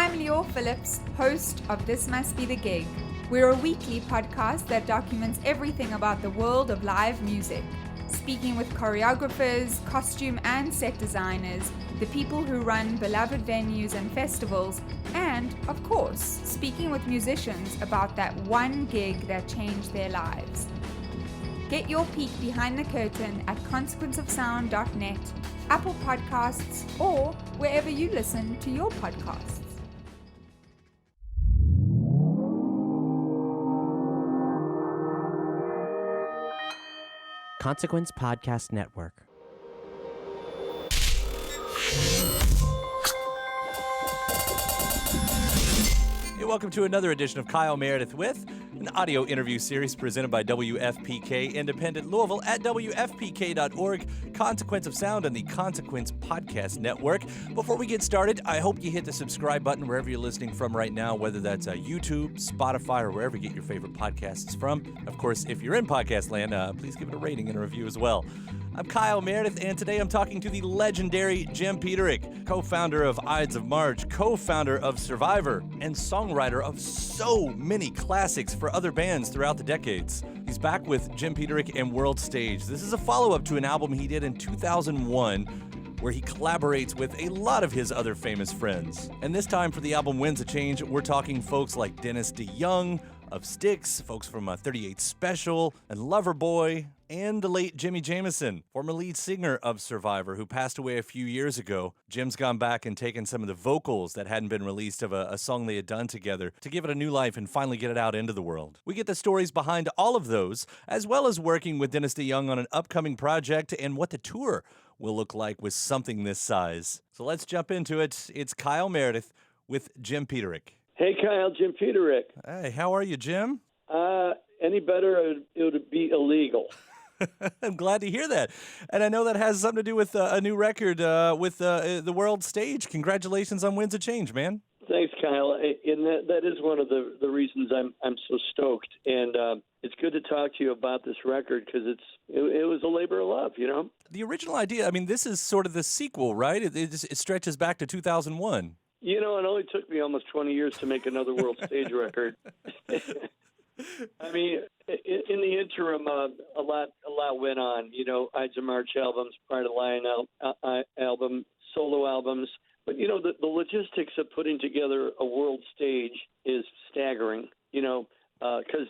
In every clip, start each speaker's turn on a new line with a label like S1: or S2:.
S1: I'm Lior Phillips, host of This Must Be the Gig. We're a weekly podcast that documents everything about the world of live music, speaking with choreographers, costume and set designers, the people who run beloved venues and festivals, and, of course, speaking with musicians about that one gig that changed their lives. Get your peek behind the curtain at consequenceofsound.net, Apple Podcasts, or wherever you listen to your podcasts.
S2: Consequence Podcast Network.
S3: Hey, welcome to another edition of Kyle Meredith with, an audio interview series presented by WFPK Independent Louisville at WFPK.org, Consequence of Sound, and the Consequence Podcast Network. Before we get started, I hope you hit the subscribe button wherever you're listening from right now, whether that's YouTube, Spotify, or wherever you get your favorite podcasts from. Of course, if you're in podcast land, please give it a rating and a review as well. I'm Kyle Meredith, and today I'm talking to the legendary Jim Peterik, co-founder of Ides of March, co-founder of Survivor, and songwriter of so many classics for other bands throughout the decades. He's back with Jim Peterik and World Stage. This is a follow-up to an album he did in 2001, where he collaborates with a lot of his other famous friends. And this time for the album Winds a Change, we're talking folks like Dennis DeYoung of Styx, folks from 38 Special, and Loverboy, and the late Jimi Jamison, former lead singer of Survivor, who passed away a few years ago. Jim's gone back and taken some of the vocals that hadn't been released of a song they had done together to give it a new life and finally get it out into the world. We get the stories behind all of those, as well as working with Dennis DeYoung on an upcoming project and what the tour will look like with something this size. So let's jump into it. It's Kyle Meredith with Jim Peterik.
S4: Hey, Kyle, Jim Peterik.
S3: Hey, how are you, Jim?
S4: Any better, it would be illegal.
S3: I'm glad to hear that. And I know that has something to do with a new record with the World Stage. Congratulations on Winds of Change, man.
S4: Thanks, Kyle. And that is one of the reasons I'm so stoked. And it's good to talk to you about this record because it was a labor of love, you know?
S3: The original idea, I mean, this is sort of the sequel, right? It stretches back to 2001.
S4: You know, it only took me almost 20 years to make another World Stage record. I mean, in the interim, a lot went on. You know, Ides of March albums, Pride of Lion album, solo albums. But, you know, the logistics of putting together a World Stage is staggering, you know, because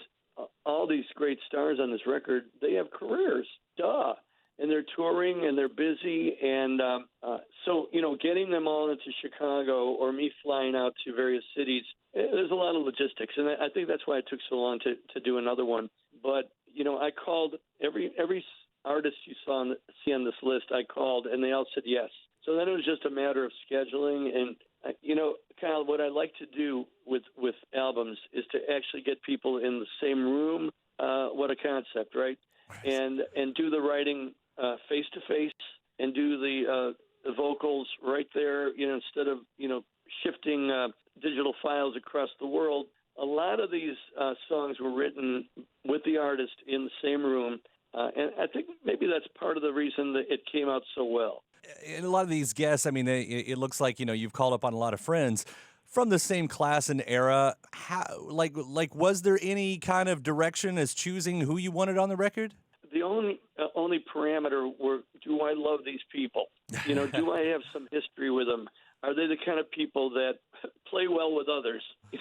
S4: all these great stars on this record, they have careers, duh. And they're touring and they're busy. And so, you know, getting them all into Chicago or me flying out to various cities, there's a lot of logistics. And I think that's why it took so long to do another one. But, you know, I called every artist you see on this list, I called, and they all said yes. So then it was just a matter of scheduling. And, you know, Kyle, what I like to do with albums is to actually get people in the same room. What a concept, right? And do the writing face to face and do the vocals right there, you know, instead of, you know, shifting digital files across the world. A lot of these songs were written with the artist in the same room. And I think maybe that's part of the reason that it came out so well.
S3: And a lot of these guests, I mean, it looks like, you know, you've called up on a lot of friends from the same class and era. How, like, was there any kind of direction as choosing who you wanted on the record?
S4: The only parameter were, do I love these people? You know, do I have some history with them? Are they the kind of people that play well with others? You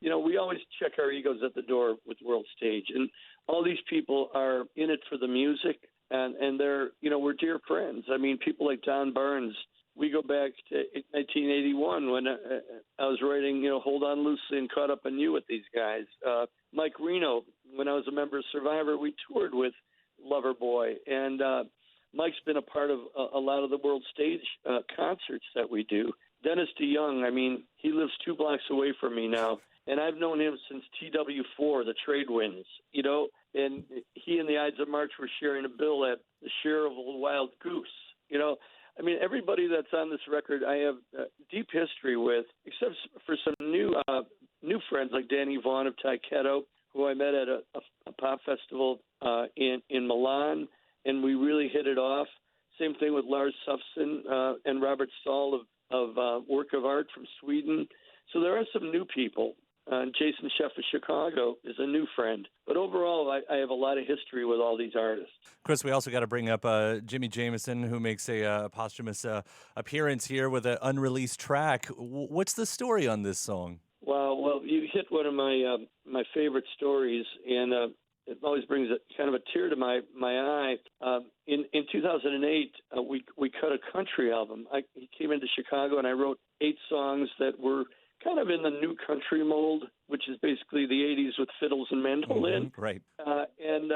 S4: know, we always check our egos at the door with World Stage, and all these people are in it for the music, and they're, you know, we're dear friends. I mean, people like Don Barnes. We go back to 1981 when I was writing, you know, Hold On Loosely and Caught Up on You with these guys. Mike Reno, when I was a member of Survivor, we toured with Loverboy. And Mike's been a part of a lot of the World Stage concerts that we do. Dennis DeYoung, I mean, he lives 2 blocks away from me now. And I've known him since TW4, the Trade Winds, you know. And he and the Ides of March were sharing a bill at the Share of a Wild Goose, you know. I mean, everybody that's on this record I have deep history with, except for some new friends like Danny Vaughn of Taiketo, who I met at a pop festival in Milan, and we really hit it off. Same thing with Lars Sufson and Robert Stahl work of art from Sweden. So there are some new people. Jason Sheff of Chicago is a new friend. But overall, I have a lot of history with all these artists.
S3: Chris, we also got to bring up Jimi Jamison, who makes a posthumous appearance here with an unreleased track. What's the story on this song?
S4: Well, you hit one of my favorite stories, and it always brings kind of a tear to my eye. In 2008, we cut a country album. He came into Chicago, and I wrote 8 songs that were kind of in the new country mold, which is basically the 80s with fiddles and mandolin.
S3: Mm-hmm, right.
S4: And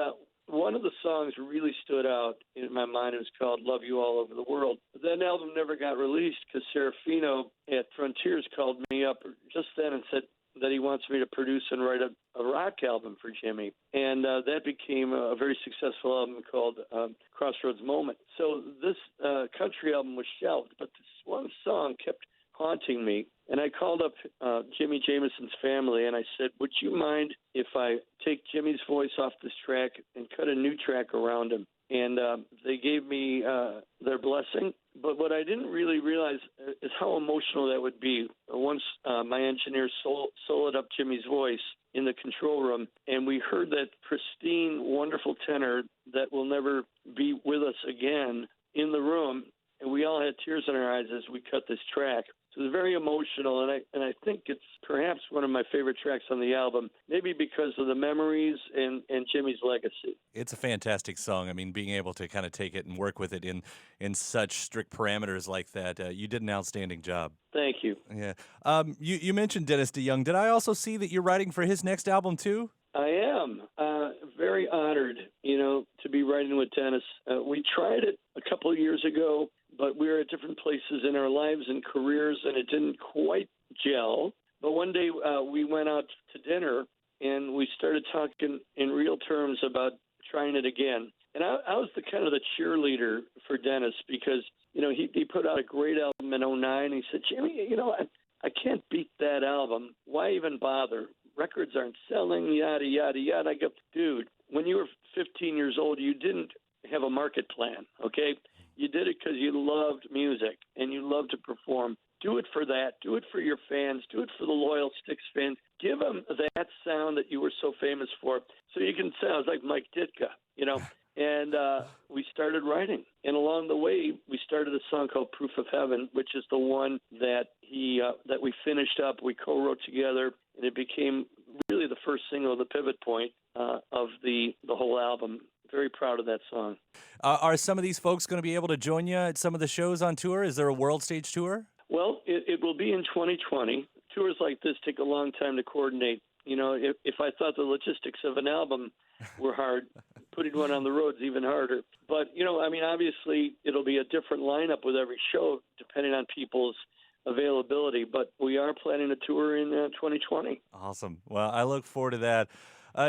S4: one of the songs really stood out in my mind. It was called Love You All Over the World. That album never got released because Serafino at Frontiers called me up just then and said that he wants me to produce and write a rock album for Jimmy. And that became a very successful album called Crossroads Moment. So this country album was shelved, but this one song kept haunting me. And I called up Jimi Jamison's family, and I said, would you mind if I take Jimmy's voice off this track and cut a new track around him? And they gave me their blessing. But what I didn't really realize is how emotional that would be. Once my engineer soloed up Jimmy's voice in the control room, and we heard that pristine, wonderful tenor that will never be with us again in the room, and we all had tears in our eyes as we cut this track. So it was very emotional, and I think it's perhaps one of my favorite tracks on the album, maybe because of the memories and Jimmy's legacy. It's
S3: a fantastic song. I mean, being able to kind of take it and work with it in such strict parameters like that, you did an outstanding job.
S4: Thank you.
S3: Yeah. You mentioned Dennis DeYoung. Did I also see that you're writing for his next album, too?
S4: I am very honored, to be writing with Dennis. We tried it a couple of years ago, but we were at different places in our lives and careers, and it didn't quite gel. But one day we went out to dinner, and we started talking in real terms about trying it again. And I was the cheerleader for Dennis because, he put out a great album in 2009. He said, Jimmy, I can't beat that album. Why even bother? Records aren't selling, yada, yada, yada. I go, dude, when you were 15 years old, you didn't have a market plan, okay? You did it because you loved music and you loved to perform. Do it for that. Do it for your fans. Do it for the loyal Styx fans. Give them that sound that you were so famous for. So you can sound like Mike Ditka, And we started writing. And along the way, we started a song called Proof of Heaven, which is the one that that we finished up. We co-wrote together, and it became really the first single, the pivot point of the whole album. Very proud of that song.
S3: Are some of these folks going to be able to join you at some of the shows on tour? Is there a world stage tour?
S4: Well, it will be in 2020. Tours like this take a long time to coordinate. If I thought the logistics of an album were hard, putting one on the road is even harder. But, obviously it'll be a different lineup with every show depending on people's availability. But we are planning a tour in 2020.
S3: Awesome. Well, I look forward to that.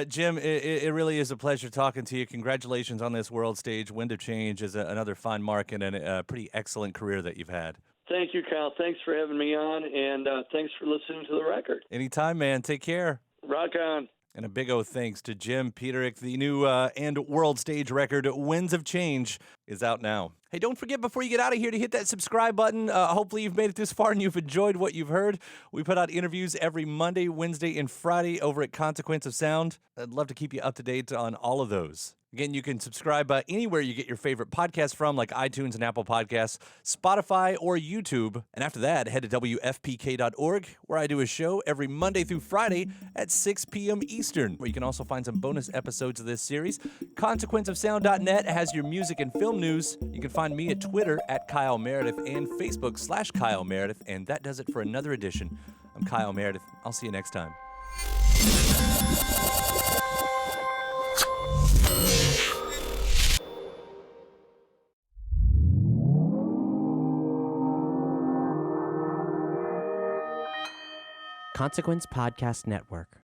S3: Jim, it really is a pleasure talking to you. Congratulations on this world stage. Wind of Change is another fine mark and a pretty excellent career that you've had.
S4: Thank you, Kyle. Thanks for having me on, and thanks for listening to the record.
S3: Anytime, man. Take care.
S4: Rock on.
S3: And a big thanks to Jim Peterik. The new and world stage record, Winds of Change, is out now. Hey, don't forget before you get out of here to hit that subscribe button. Hopefully you've made it this far and you've enjoyed what you've heard. We put out interviews every Monday, Wednesday, and Friday over at Consequence of Sound. I'd love to keep you up to date on all of those. Again, you can subscribe anywhere you get your favorite podcasts from, like iTunes and Apple Podcasts, Spotify, or YouTube. And after that, head to WFPK.org, where I do a show every Monday through Friday at 6 p.m. Eastern, where you can also find some bonus episodes of this series. ConsequenceOfSound.net has your music and film news. You can find me at Twitter at Kyle Meredith and Facebook /Kyle Meredith. And that does it for another edition. I'm Kyle Meredith. I'll see you next time.
S2: Consequence Podcast Network.